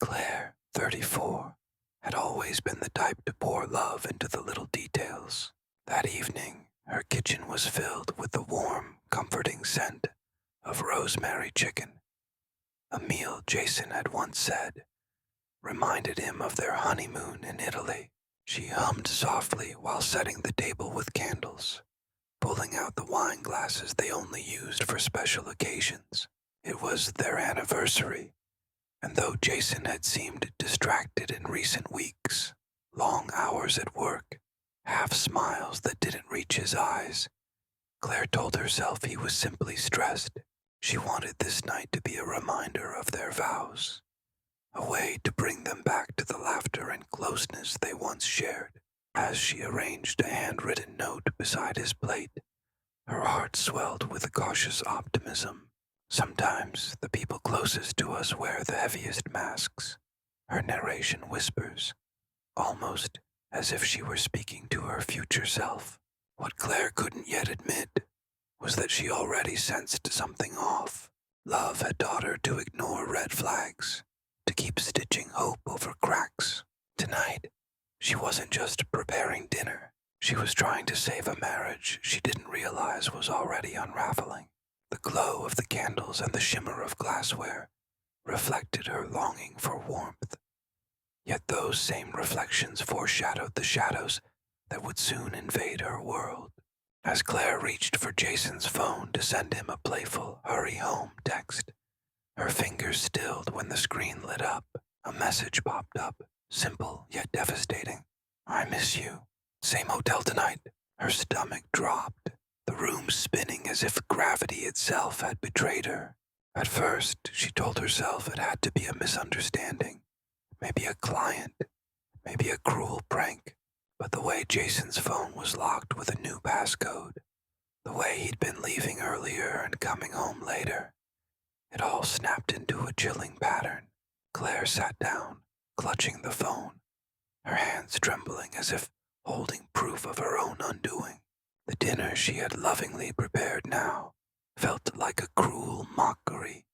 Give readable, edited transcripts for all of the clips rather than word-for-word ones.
Claire, 34, had always been the type to pour love into the little details. That evening, her kitchen was filled with the warm, comforting scent of rosemary chicken, a meal Jason had once said reminded him of their honeymoon in Italy. She hummed softly while setting the table with candles, pulling out the wine glasses they only used for special occasions. It was their anniversary, and though Jason had seemed distracted in recent weeks, long hours at work, half smiles that didn't reach his eyes, Claire told herself he was simply stressed. She wanted this night to be a reminder of their vows, a way to bring them back to the laughter and closeness they once shared. As she arranged a handwritten note beside his plate, her heart swelled with a cautious optimism. Sometimes the people closest to us wear the heaviest masks, her narration whispers, almost as if she were speaking to her future self. What Claire couldn't yet admit was that she already sensed something off. Love had taught her to ignore red flags, to keep stitching hope over cracks. Tonight, she wasn't just preparing dinner. She was trying to save a marriage she didn't realize was already unraveling. The glow of the candles and the shimmer of glassware reflected her longing for warmth. Yet those same reflections foreshadowed the shadows that would soon invade her world. As Claire reached for Jason's phone to send him a playful "hurry home" text, her fingers stilled when the screen lit up. A message popped up, simple yet devastating. "I miss you. Same hotel tonight." Her stomach dropped, the room spinning as if gravity itself had betrayed her. At first, she told herself it had to be a misunderstanding, maybe a client, maybe a cruel prank. But the way Jason's phone was locked with a new passcode, the way he'd been leaving earlier and coming home later, it all snapped into a chilling pattern. Claire sat down, clutching the phone, her hands trembling as if holding proof of her own undoing. The dinner she had lovingly prepared now felt like a cruel mockery,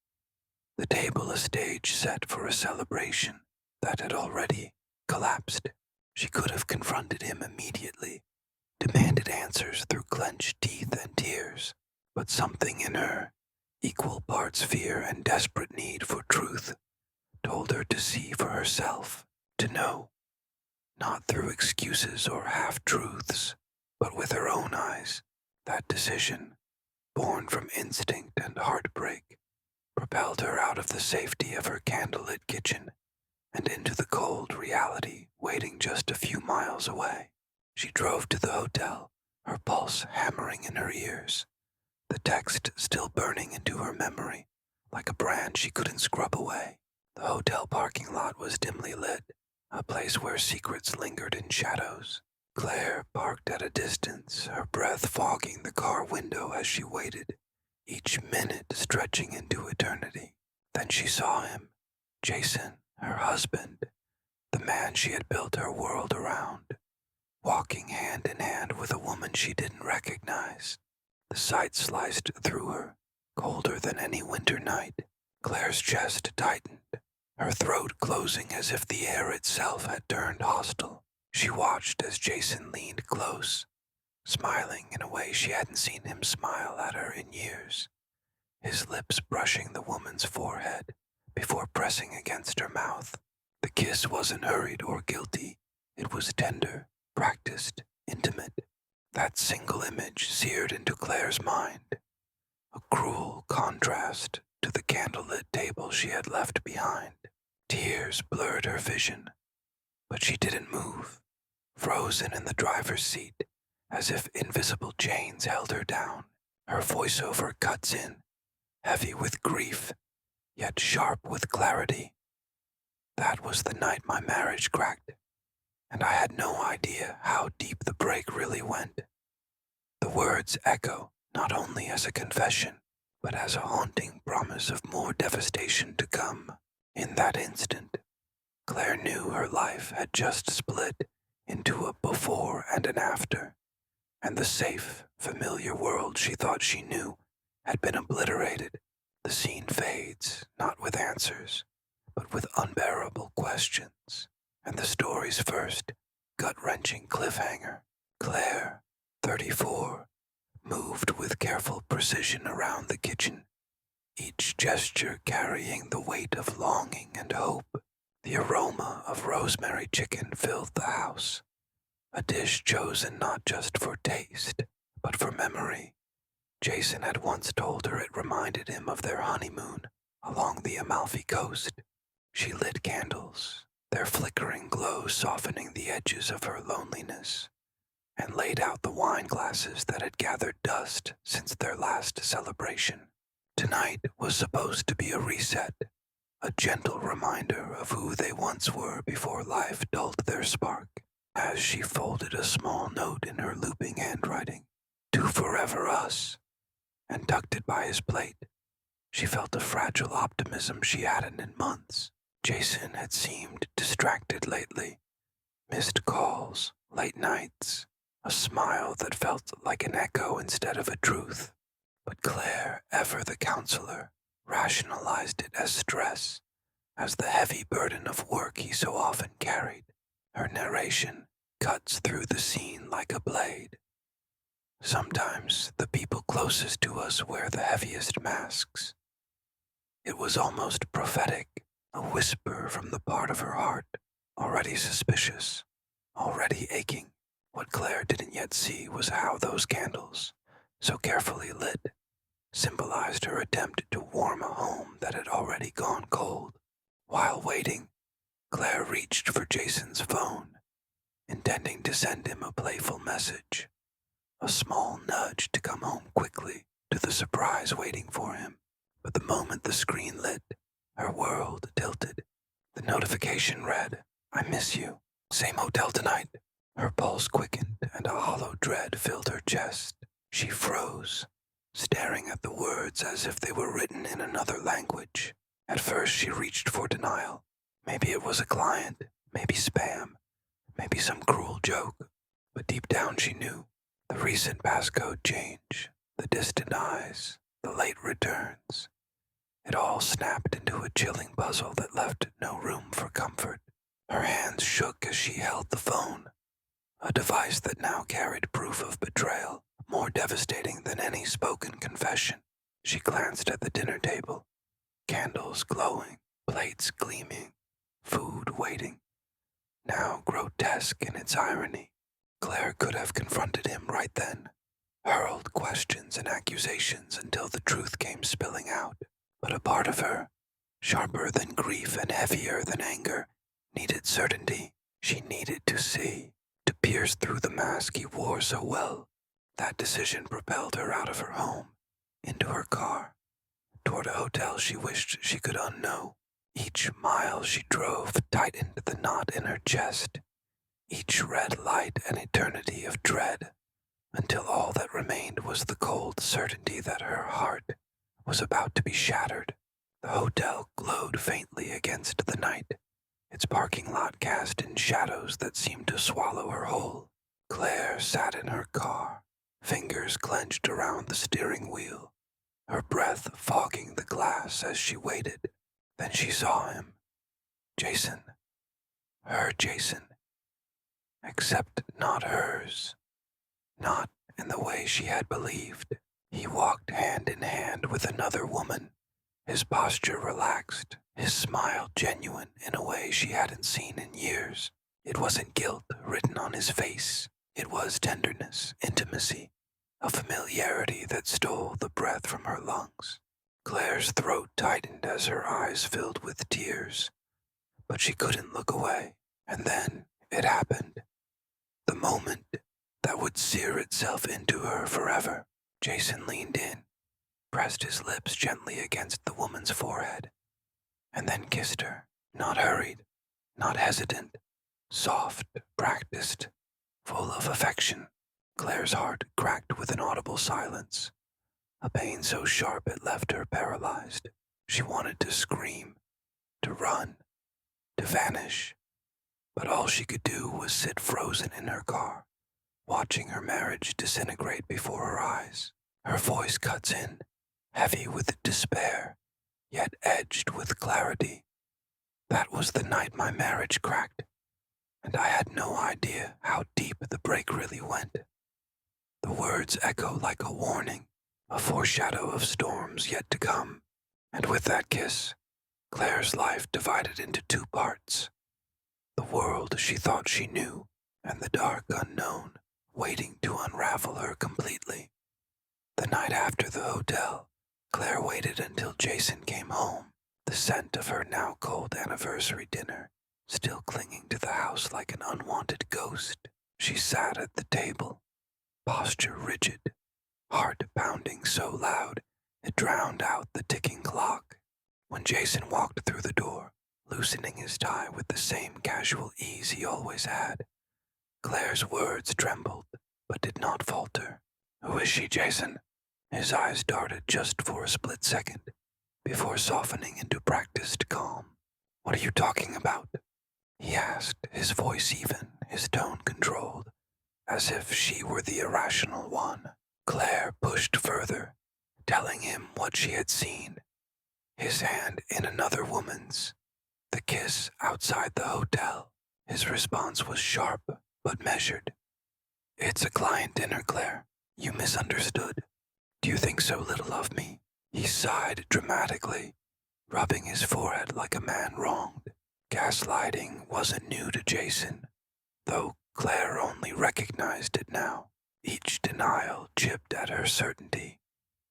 the table a stage set for a celebration that had already collapsed. She could have confronted him immediately, demanded answers through clenched teeth and tears, but something in her, equal parts fear and desperate need for truth, told her to see for herself, to know, not through excuses or half-truths, but with her own eyes. That decision, born from instinct and heartbreak, propelled her out of the safety of her candlelit kitchen and into the cold reality waiting just a few miles away. She drove to the hotel, her pulse hammering in her ears, the text still burning into her memory like a brand she couldn't scrub away. The hotel parking lot was dimly lit, a place where secrets lingered in shadows. Claire parked at a distance, her breath fogging the car window as she waited, each minute stretching into eternity. Then she saw him, Jason, her husband, the man she had built her world around, walking hand in hand with a woman she didn't recognize. The sight sliced through her, colder than any winter night. Claire's chest tightened, her throat closing as if the air itself had turned hostile. She watched as Jason leaned close, smiling in a way she hadn't seen him smile at her in years, his lips brushing the woman's forehead before pressing against her mouth. The kiss wasn't hurried or guilty. It was tender, practiced, intimate. That single image seared into Claire's mind, a cruel contrast to the candlelit table she had left behind. Tears blurred her vision, but she didn't move, frozen in the driver's seat, as if invisible chains held her down. Her voiceover cuts in, heavy with grief, yet sharp with clarity. "That was the night my marriage cracked, and I had no idea how deep the break really went." The words echo not only as a confession, but as a haunting promise of more devastation to come. In that instant, Claire knew her life had just split into a before and an after, and the safe, familiar world she thought she knew had been obliterated. The scene fades, not with answers, but with unbearable questions. And the story's first gut-wrenching cliffhanger. Claire, 34, moved with careful precision around the kitchen, each gesture carrying the weight of longing and hope. The aroma of rosemary chicken filled the house, a dish chosen not just for taste, but for memory. Jason had once told her it reminded him of their honeymoon along the Amalfi Coast. She lit candles, their flickering glow softening the edges of her loneliness, and laid out the wine glasses that had gathered dust since their last celebration. Tonight was supposed to be a reset, a gentle reminder of who they once were before life dulled their spark. As she folded a small note in her looping handwriting, "To forever us," and tucked it by his plate, she felt a fragile optimism she hadn't in months. Jason had seemed distracted lately. Missed calls, late nights, a smile that felt like an echo instead of a truth. But Claire, ever the counselor, rationalized it as stress, as the heavy burden of work he so often carried. Her narration cuts through the scene like a blade. Sometimes the people closest to us wear the heaviest masks. It was almost prophetic, a whisper from the part of her heart, already suspicious, already aching. What Claire didn't yet see was how those candles, so carefully lit, symbolized her attempt to warm a home that had already gone cold. While waiting, Claire reached for Jason's phone, intending to send him a playful message, a small nudge to come home quickly to the surprise waiting for him. But the moment the screen lit, her world tilted. The notification read, "I miss you. Same hotel tonight." Her pulse quickened and a hollow dread filled her chest. She froze, staring at the words as if they were written in another language. At first she reached for denial. Maybe it was a client, maybe spam, maybe some cruel joke. But deep down she knew. The recent passcode change, the distant eyes, the late returns. It all snapped into a chilling puzzle that left no room for comfort. Her hands shook as she held the phone, a device that now carried proof of betrayal, more devastating than any spoken confession. She glanced at the dinner table, candles glowing, plates gleaming, food waiting, now grotesque in its irony. Claire could have confronted him right then, hurled questions and accusations until the truth came spilling out. But a part of her, sharper than grief and heavier than anger, needed certainty. She needed to see, to pierce through the mask he wore so well. That decision propelled her out of her home, into her car, toward a hotel she wished she could unknow. Each mile she drove tightened the knot in her chest, each red light an eternity of dread, until all that remained was the cold certainty that her heart was about to be shattered. The hotel glowed faintly against the night, its parking lot cast in shadows that seemed to swallow her whole. Claire sat in her car, fingers clenched around the steering wheel, her breath fogging the glass as she waited. Then she saw him. Jason. Her Jason. Except not hers. Not in the way she had believed. He walked hand in hand with another woman, his posture relaxed, his smile genuine in a way she hadn't seen in years. It wasn't guilt written on his face. It was tenderness, intimacy, a familiarity that stole the breath from her lungs. Claire's throat tightened as her eyes filled with tears, but she couldn't look away. And then it happened. The moment that would sear itself into her forever. Jason leaned in, pressed his lips gently against the woman's forehead, and then kissed her, not hurried, not hesitant, soft, practiced, full of affection. Claire's heart cracked with an audible silence, a pain so sharp it left her paralyzed. She wanted to scream, to run, to vanish, but all she could do was sit frozen in her car, watching her marriage disintegrate before her eyes. Her voice cuts in, heavy with despair, yet edged with clarity. That was the night my marriage cracked, and I had no idea how deep the break really went. The words echo like a warning, a foreshadow of storms yet to come, and with that kiss, Claire's life divided into two parts. The world she thought she knew, and the dark unknown, waiting to unravel her completely. The night after the hotel, Claire waited until Jason came home, the scent of her now cold anniversary dinner still clinging to the house like an unwanted ghost. She sat at the table, posture rigid, heart pounding so loud it drowned out the ticking clock. When Jason walked through the door, loosening his tie with the same casual ease he always had, Claire's words trembled but did not falter. "Who is she, Jason?" His eyes darted just for a split second, before softening into practiced calm. "What are you talking about?" he asked, his voice even, his tone controlled, as if she were the irrational one. Claire pushed further, telling him what she had seen. His hand in another woman's, the kiss outside the hotel. His response was sharp, but measured. "It's a client dinner, Claire. You misunderstood. Do you think so little of me?" He sighed dramatically, rubbing his forehead like a man wronged. Gaslighting wasn't new to Jason, though Claire only recognized it now. Each denial chipped at her certainty,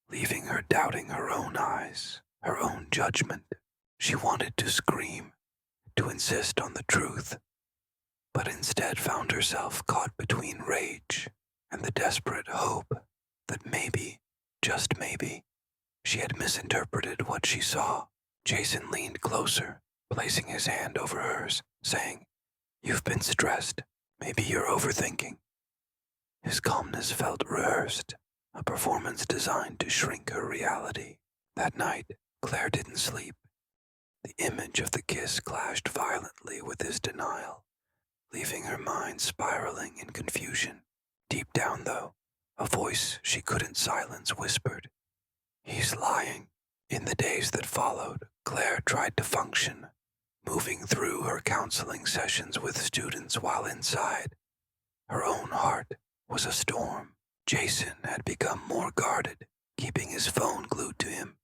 leaving her doubting her own eyes, her own judgment. She wanted to scream, to insist on the truth, but instead found herself caught between rage and the desperate hope that maybe, just maybe, she had misinterpreted what she saw. Jason leaned closer, placing his hand over hers, saying, "You've been stressed. Maybe you're overthinking." His calmness felt rehearsed, a performance designed to shrink her reality. That night, Claire didn't sleep. The image of the kiss clashed violently with his denial, leaving her mind spiraling in confusion. Deep down, though, a voice she couldn't silence whispered, "He's lying." In the days that followed, Claire tried to function, moving through her counseling sessions with students while inside. Her own heart was a storm. Jason had become more guarded, keeping his phone glued to him,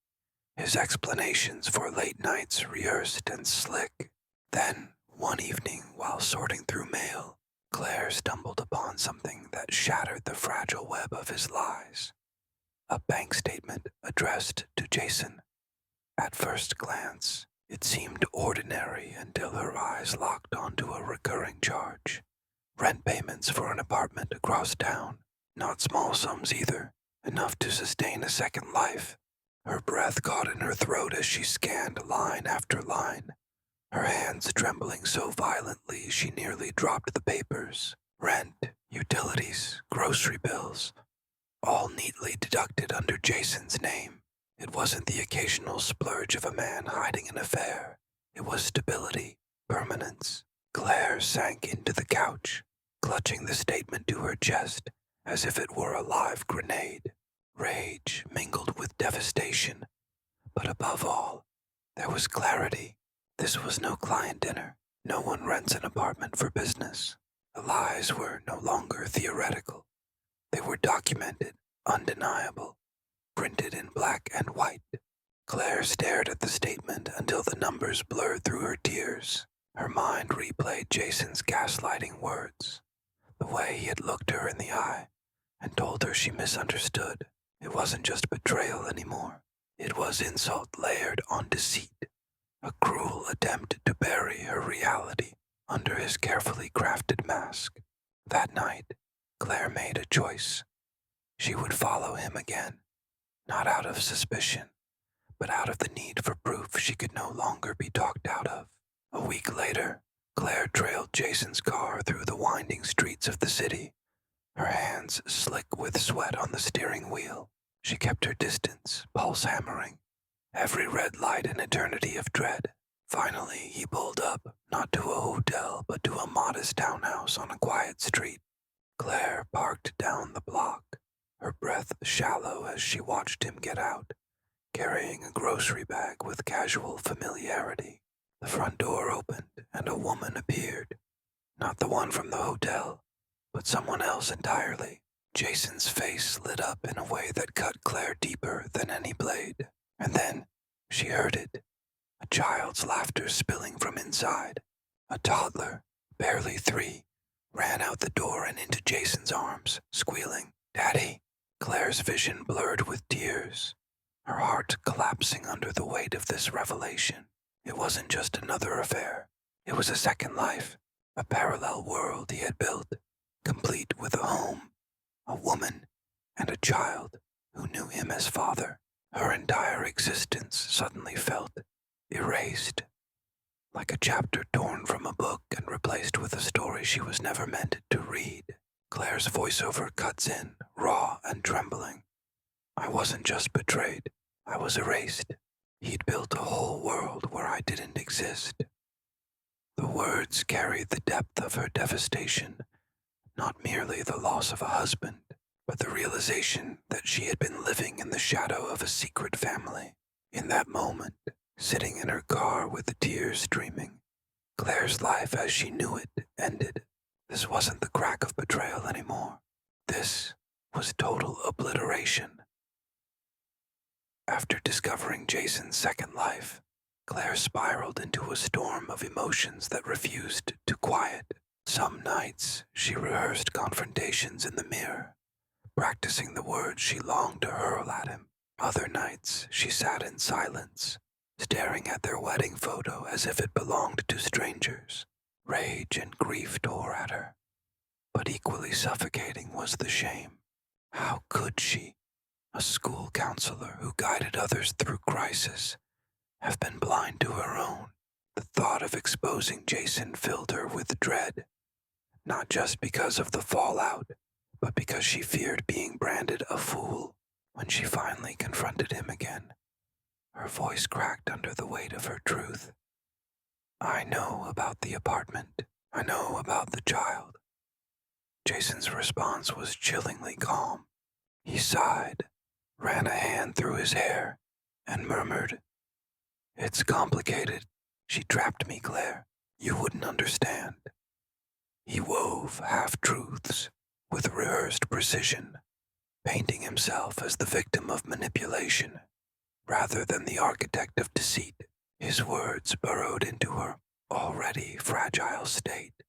his explanations for late nights rehearsed and slick. Then, one evening, while sorting through mail, Claire stumbled upon something that shattered the fragile web of his lies. A bank statement addressed to Jason. At first glance, it seemed ordinary until her eyes locked onto a recurring charge. Rent payments for an apartment across town. Not small sums either, enough to sustain a second life. Her breath caught in her throat as she scanned line after line, her hands trembling so violently she nearly dropped the papers. Rent, utilities, grocery bills, all neatly deducted under Jason's name. It wasn't the occasional splurge of a man hiding an affair. It was stability, permanence. Claire sank into the couch, clutching the statement to her chest as if it were a live grenade. Rage mingled with devastation, but above all, there was clarity. This was no client dinner. No one rents an apartment for business. The lies were no longer theoretical. They were documented, undeniable, printed in black and white. Claire stared at the statement until the numbers blurred through her tears. Her mind replayed Jason's gaslighting words, the way he had looked her in the eye and told her she misunderstood. It wasn't just betrayal anymore. It was insult layered on deceit, a cruel attempt to bury her reality under his carefully crafted mask. That night, Claire made a choice. She would follow him again, not out of suspicion, but out of the need for proof she could no longer be talked out of. A week later, Claire trailed Jason's car through the winding streets of the city, her hands slick with sweat on the steering wheel. She kept her distance, pulse hammering, every red light an eternity of dread. Finally, he pulled up, not to a hotel, but to a modest townhouse on a quiet street. Claire parked down the block, her breath shallow as she watched him get out, carrying a grocery bag with casual familiarity. The front door opened and a woman appeared. Not the one from the hotel, but someone else entirely. Jason's face lit up in a way that cut Claire deeper than any blade. And then she heard it. A child's laughter spilling from inside. A toddler, barely 3, ran out the door and into Jason's arms, squealing, "Daddy!" Claire's vision blurred with tears, her heart collapsing under the weight of this revelation. It wasn't just another affair. It was a second life, a parallel world he had built, complete with a home, a woman, and a child who knew him as father. Her entire existence suddenly felt erased, like a chapter torn from a book and replaced with a story she was never meant to read. Claire's voiceover cuts in, raw and trembling. "I wasn't just betrayed, I was erased. He'd built a whole world where I didn't exist." The words carried the depth of her devastation, not merely the loss of a husband, but the realization that she had been living in the shadow of a secret family. In that moment, sitting in her car with the tears streaming, Claire's life as she knew it ended. This wasn't the crack of betrayal anymore. This was total obliteration. After discovering Jason's second life, Claire spiraled into a storm of emotions that refused to quiet. Some nights, she rehearsed confrontations in the mirror, practicing the words she longed to hurl at him. Other nights, she sat in silence, staring at their wedding photo as if it belonged to strangers. Rage and grief tore at her, but equally suffocating was the shame. How could she, a school counselor who guided others through crisis, have been blind to her own? The thought of exposing Jason filled her with dread, not just because of the fallout, but because she feared being branded a fool. When she finally confronted him again, her voice cracked under the weight of her truth. "I know about the apartment. I know about the child." Jason's response was chillingly calm. He sighed, ran a hand through his hair, and murmured, "It's complicated. She trapped me, Claire. You wouldn't understand." He wove half-truths with rehearsed precision, painting himself as the victim of manipulation rather than the architect of deceit. His words burrowed into her already fragile state,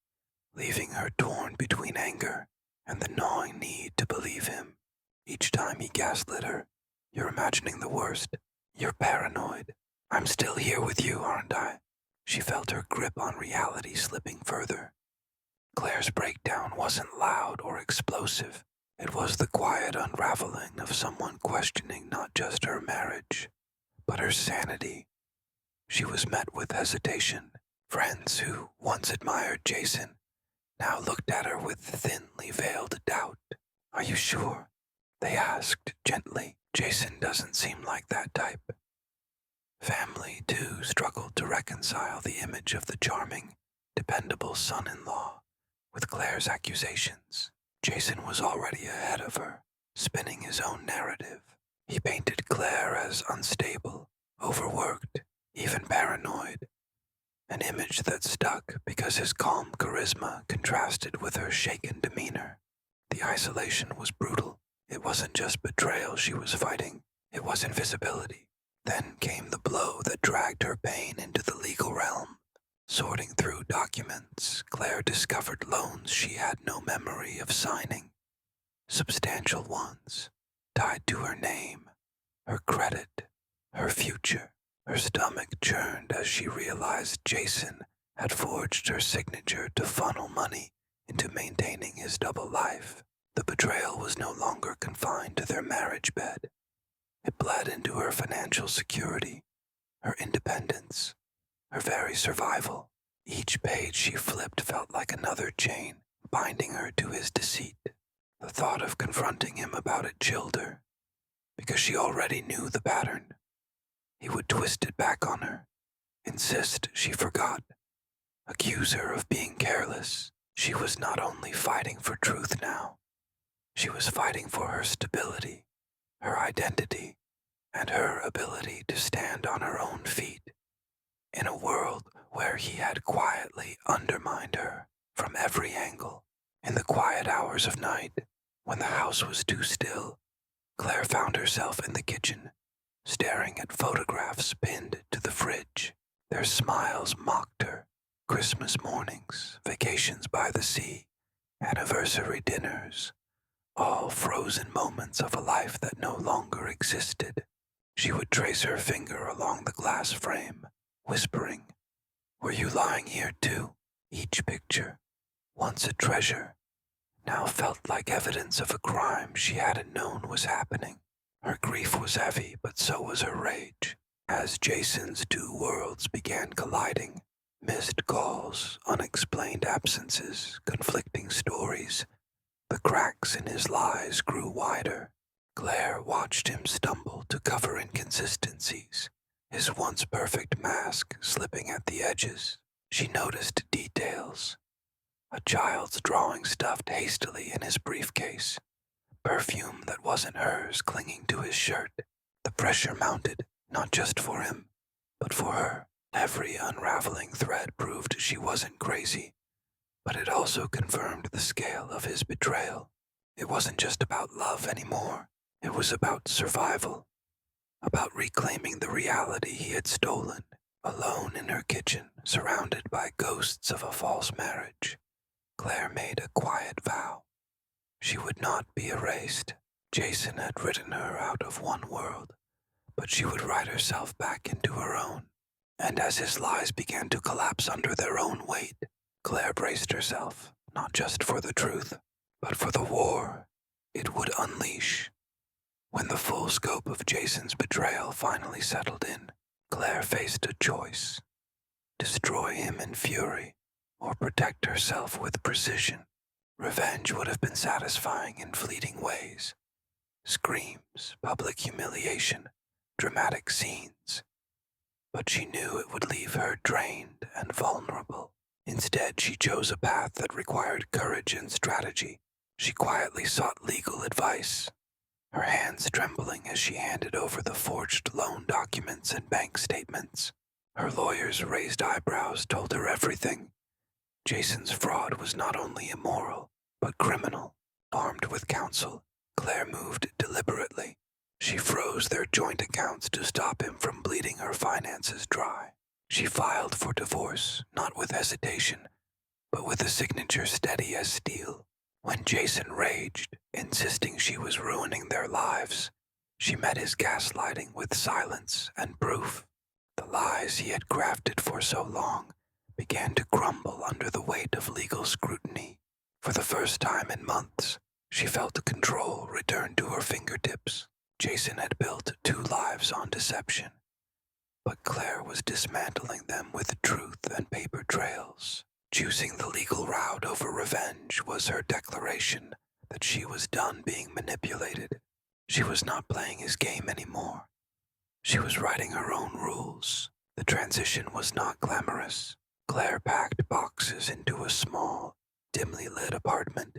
leaving her torn between anger and the gnawing need to believe him. Each time he gaslit her, "You're imagining the worst. You're paranoid. I'm still here with you, aren't I?" She felt her grip on reality slipping further. Claire's breakdown wasn't loud or explosive. It was the quiet unraveling of someone questioning not just her marriage, but her sanity. She was met with hesitation. Friends who once admired Jason now looked at her with thinly veiled doubt. "Are you sure?" they asked gently. "Jason doesn't seem like that type." Family, too, struggled to reconcile the image of the charming, dependable son-in-law with Claire's accusations. Jason was already ahead of her, spinning his own narrative. He painted Claire as unstable, overworked, even paranoid, an image that stuck because his calm charisma contrasted with her shaken demeanor. The isolation was brutal. It wasn't just betrayal she was fighting, it was invisibility. Then came the blow that dragged her pain into the legal realm. Sorting through documents, Claire discovered loans she had no memory of signing. Substantial ones, tied to her name, her credit, her future. Her stomach churned as she realized Jason had forged her signature to funnel money into maintaining his double life. The betrayal was no longer confined to their marriage bed. It bled into her financial security, her independence, her very survival. Each page she flipped felt like another chain, binding her to his deceit. The thought of confronting him about it chilled her, because she already knew the pattern. He would twist it back on her, insist she forgot, accuse her of being careless. She was not only fighting for truth now, she was fighting for her stability, her identity, and her ability to stand on her own feet. In a world where he had quietly undermined her from every angle. In the quiet hours of night, when the house was too still, Claire found herself in the kitchen, staring at photographs pinned to the fridge. Their smiles mocked her. Christmas mornings, vacations by the sea, anniversary dinners, all frozen moments of a life that no longer existed. She would trace her finger along the glass frame, whispering, "Were you lying here too?" Each picture, once a treasure, now felt like evidence of a crime she hadn't known was happening. Her grief was heavy, but so was her rage. As Jason's two worlds began colliding, missed calls, unexplained absences, conflicting stories, the cracks in his lies grew wider. Claire watched him stumble to cover inconsistencies, his once perfect mask slipping at the edges. She noticed details. A child's drawing stuffed hastily in his briefcase, perfume that wasn't hers clinging to his shirt. The pressure mounted, not just for him, but for her. Every unraveling thread proved she wasn't crazy, but it also confirmed the scale of his betrayal. It wasn't just about love anymore. It was about survival, about reclaiming the reality he had stolen. Alone in her kitchen, surrounded by ghosts of a false marriage, Claire made a quiet vow. She would not be erased. Jason had written her out of one world, but she would write herself back into her own. And as his lies began to collapse under their own weight, Claire braced herself, not just for the truth, but for the war it would unleash. When the full scope of Jason's betrayal finally settled in, Claire faced a choice: destroy him in fury, or protect herself with precision. Revenge would have been satisfying in fleeting ways. Screams, public humiliation, dramatic scenes. But she knew it would leave her drained and vulnerable. Instead, she chose a path that required courage and strategy. She quietly sought legal advice, her hands trembling as she handed over the forged loan documents and bank statements. Her lawyer's raised eyebrows told her everything. Jason's fraud was not only immoral, but criminal. Armed with counsel, Claire moved deliberately. She froze their joint accounts to stop him from bleeding her finances dry. She filed for divorce, not with hesitation, but with a signature steady as steel. When Jason raged, insisting she was ruining their lives, she met his gaslighting with silence and proof. The lies he had crafted for so long began to crumble under the weight of legal scrutiny. For the first time in months, she felt control return to her fingertips. Jason had built two lives on deception, but Claire was dismantling them with truth and paper trails. Choosing the legal route over revenge was her declaration that she was done being manipulated. She was not playing his game anymore. She was writing her own rules. The transition was not glamorous. Claire packed boxes into a small, dimly lit apartment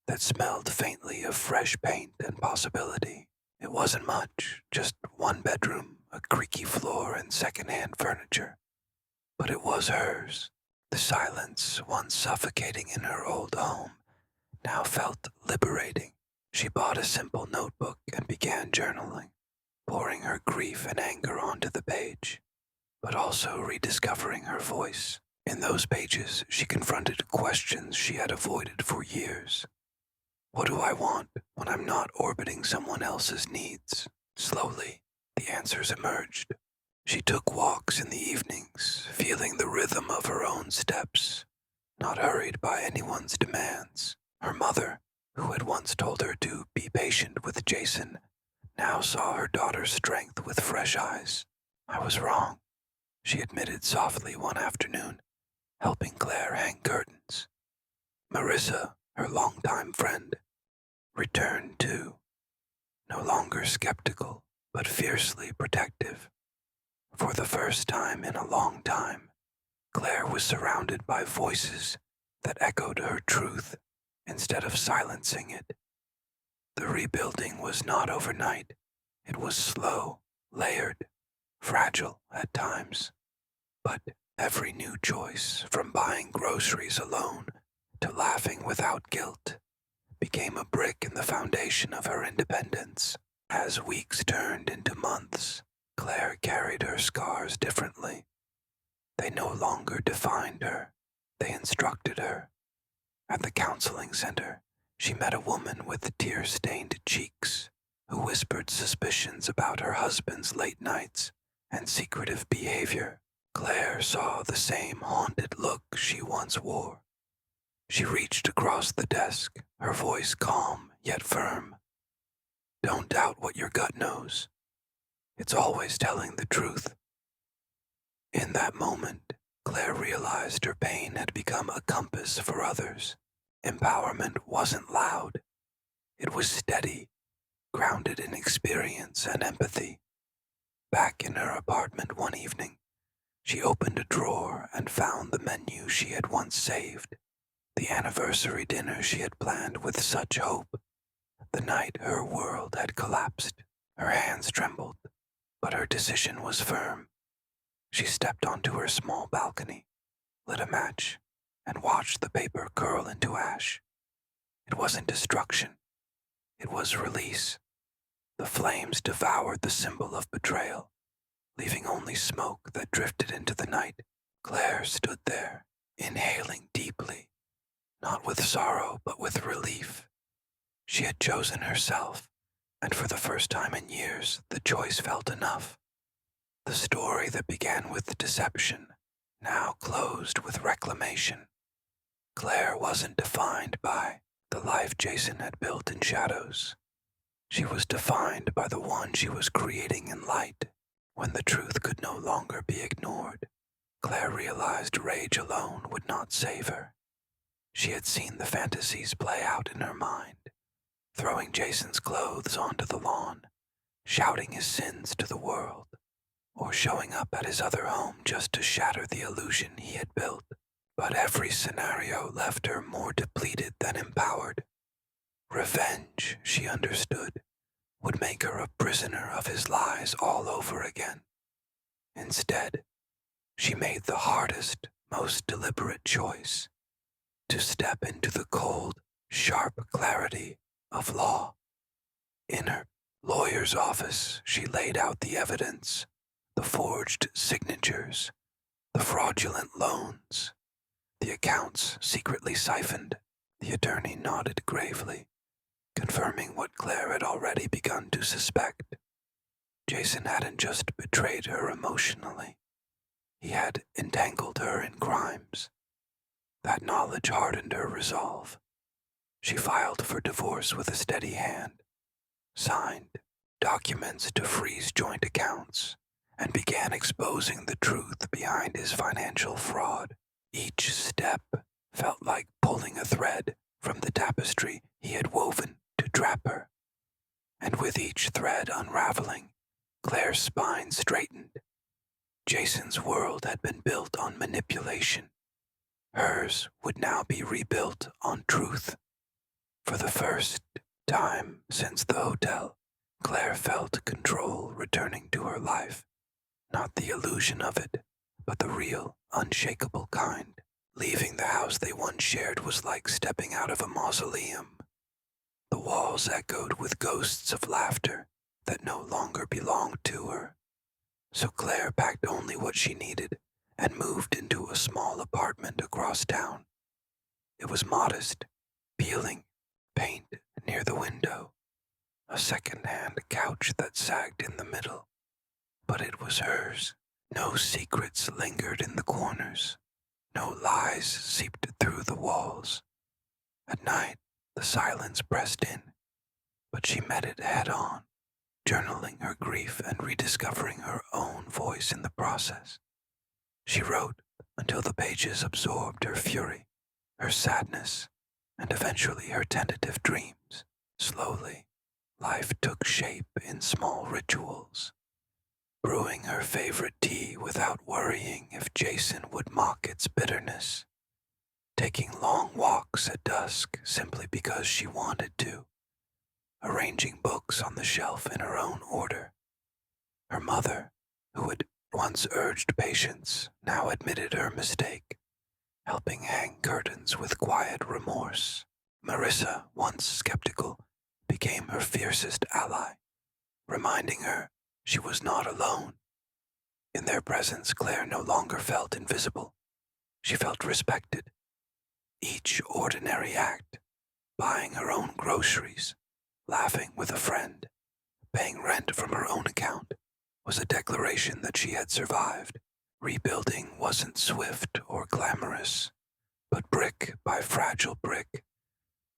that smelled faintly of fresh paint and possibility. It wasn't much, just one bedroom, a creaky floor, and secondhand furniture. But it was hers. The silence, once suffocating in her old home, now felt liberating. She bought a simple notebook and began journaling, pouring her grief and anger onto the page, but also rediscovering her voice. In those pages, she confronted questions she had avoided for years. What do I want when I'm not orbiting someone else's needs? Slowly, the answers emerged. She took walks in the evenings, feeling the rhythm of her own steps, not hurried by anyone's demands. Her mother, who had once told her to be patient with Jason, now saw her daughter's strength with fresh eyes. I was wrong, she admitted softly one afternoon, helping Claire hang curtains. Marissa, her longtime friend, returned too, no longer skeptical, but fiercely protective. For the first time in a long time, Claire was surrounded by voices that echoed her truth instead of silencing it. The rebuilding was not overnight. It was slow, layered, fragile at times. But Every new choice, from buying groceries alone to laughing without guilt, became a brick in the foundation of her independence. As weeks turned into months, Claire carried her scars differently. They no longer defined her, they instructed her. At the counseling center, she met a woman with tear-stained cheeks who whispered suspicions about her husband's late nights and secretive behavior. Claire saw the same haunted look she once wore. She reached across the desk, her voice calm yet firm. Don't doubt what your gut knows. It's always telling the truth. In that moment, Claire realized her pain had become a compass for others. Empowerment wasn't loud. It was steady, grounded in experience and empathy. Back in her apartment one evening, she opened a drawer and found the menu she had once saved, the anniversary dinner she had planned with such hope. The night her world had collapsed, her hands trembled, but her decision was firm. She stepped onto her small balcony, lit a match, and watched the paper curl into ash. It wasn't destruction. It was release. The flames devoured the symbol of betrayal, leaving only smoke that drifted into the night. Claire stood there, inhaling deeply, not with sorrow but with relief. She had chosen herself, and for the first time in years, the choice felt enough. The story that began with deception now closed with reclamation. Claire wasn't defined by the life Jason had built in shadows. She was defined by the one she was creating in light. When the truth could no longer be ignored, Claire realized rage alone would not save her. She had seen the fantasies play out in her mind, throwing Jason's clothes onto the lawn, shouting his sins to the world, or showing up at his other home just to shatter the illusion he had built. But every scenario left her more depleted than empowered. Revenge, she understood, would make her a prisoner of his lies all over again. Instead, she made the hardest, most deliberate choice: to step into the cold, sharp clarity of law. In her lawyer's office, she laid out the evidence, the forged signatures, the fraudulent loans, the accounts secretly siphoned. The attorney nodded gravely, confirming what Claire had already begun to suspect. Jason hadn't just betrayed her emotionally. He had entangled her in crimes. That knowledge hardened her resolve. She filed for divorce with a steady hand, signed documents to freeze joint accounts, and began exposing the truth behind his financial fraud. Each step felt like pulling a thread from the tapestry he had woven to trap her. And with each thread unraveling, Claire's spine straightened. Jason's world had been built on manipulation. Hers would now be rebuilt on truth. For the first time since the hotel, Claire felt control returning to her life. Not the illusion of it, but the real, unshakable kind. Leaving the house they once shared was like stepping out of a mausoleum. The walls echoed with ghosts of laughter that no longer belonged to her. So Claire packed only what she needed and moved into a small apartment across town. It was modest, peeling paint near the window, a second-hand couch that sagged in the middle. But it was hers. No secrets lingered in the corners. No lies seeped through the walls. At night, the silence pressed in, but she met it head-on, journaling her grief and rediscovering her own voice in the process. She wrote until the pages absorbed her fury, her sadness, and eventually her tentative dreams. Slowly, life took shape in small rituals. Brewing her favorite tea without worrying if Jason would mock its bitterness. Taking long walks at dusk simply because she wanted to. Arranging books on the shelf in her own order. Her mother, who had once urged patience, now admitted her mistake, helping hang curtains with quiet remorse. Marissa, once skeptical, became her fiercest ally, reminding her she was not alone. In their presence, Claire no longer felt invisible. She felt respected. Each ordinary act, buying her own groceries, laughing with a friend, paying rent from her own account, was a declaration that she had survived. Rebuilding wasn't swift or glamorous, but brick by fragile brick,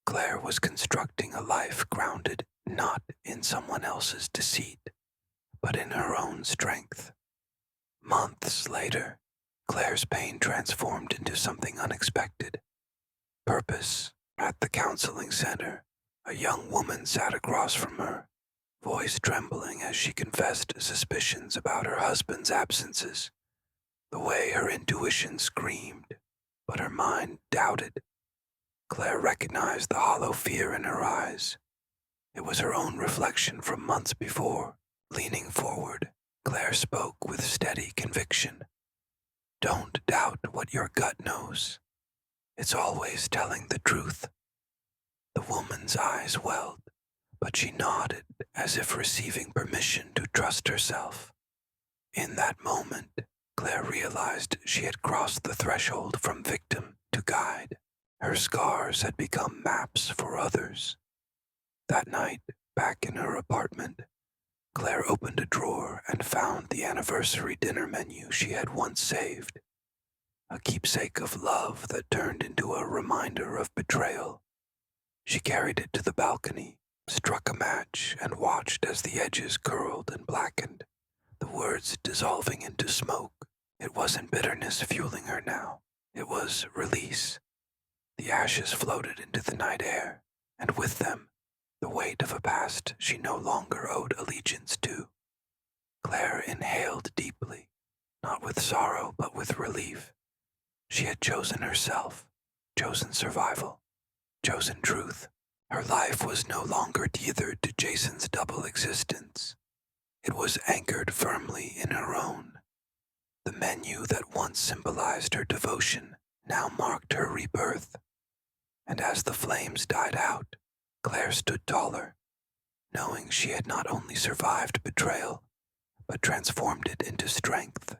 Claire was constructing a life grounded not in someone else's deceit, but in her own strength. Months later, Claire's pain transformed into something unexpected. Purpose. At the counseling center, a young woman sat across from her, voice trembling as she confessed suspicions about her husband's absences. The way her intuition screamed, but her mind doubted. Claire recognized the hollow fear in her eyes. It was her own reflection from months before. Leaning forward, Claire spoke with steady conviction. Don't doubt what your gut knows. It's always telling the truth. The woman's eyes welled, but she nodded as if receiving permission to trust herself. In that moment, Claire realized she had crossed the threshold from victim to guide. Her scars had become maps for others. That night, back in her apartment, Claire opened a drawer and found the anniversary dinner menu she had once saved, a keepsake of love that turned into a reminder of betrayal. She carried it to the balcony, struck a match, and watched as the edges curled and blackened, the words dissolving into smoke. It wasn't bitterness fueling her now. It was release. The ashes floated into the night air, and with them, the weight of a past she no longer owed allegiance to. Claire inhaled deeply, not with sorrow but with relief. She had chosen herself, chosen survival, chosen truth. Her life was no longer tethered to Jason's double existence. It was anchored firmly in her own. The menu that once symbolized her devotion now marked her rebirth. And as the flames died out, Claire stood taller, knowing she had not only survived betrayal, but transformed it into strength.